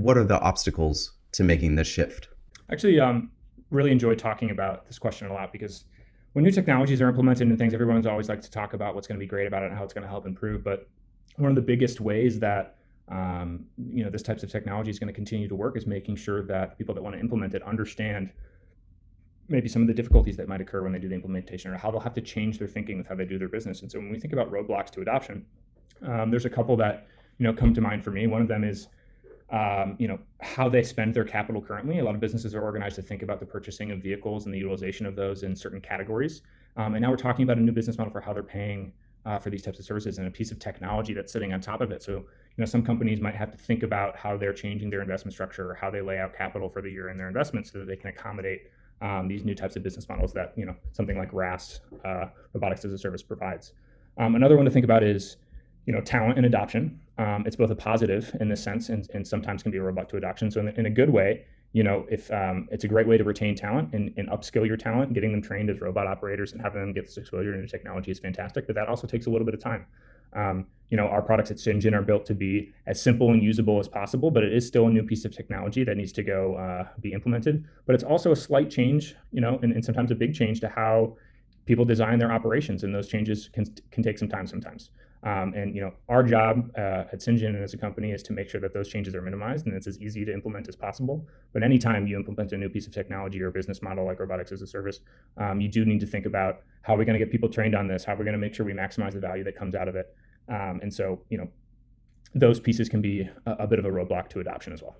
What are the obstacles to making this shift? Actually, really enjoy talking about this question a lot because when new technologies are implemented and things, everyone's always like to talk about what's going to be great about it and how it's going to help improve. But one of the biggest ways that this types of technology is going to continue to work is making sure that people that want to implement it understand maybe some of the difficulties that might occur when they do the implementation or how they'll have to change their thinking with how they do their business. And so when we think about roadblocks to adoption, there's a couple that come to mind for me. One of them is how they spend their capital currently. A lot of businesses are organized to think about the purchasing of vehicles and the utilization of those in certain categories. And now we're talking about a new business model for how they're paying for these types of services and a piece of technology that's sitting on top of it. So, some companies might have to think about how they're changing their investment structure or how they lay out capital for the year in their investments so that they can accommodate these new types of business models that, something like RAS, Robotics as a Service, provides. Another one to think about is talent and adoption. It's both a positive in this sense and sometimes can be a roadblock to adoption. So in a good way, if it's a great way to retain talent and upskill your talent, getting them trained as robot operators and having them get this exposure into technology is fantastic, but that also takes a little bit of time. Our products at Syngin are built to be as simple and usable as possible, but it is still a new piece of technology that needs to go be implemented. But it's also a slight change, and sometimes a big change to how people design their operations, and those changes can take some time sometimes. Our job at Syngin and as a company is to make sure that those changes are minimized and it's as easy to implement as possible. But anytime you implement a new piece of technology or a business model like robotics as a service, you do need to think about how we're going to get people trained on this, how we're going to make sure we maximize the value that comes out of it. And so, those pieces can be a bit of a roadblock to adoption as well.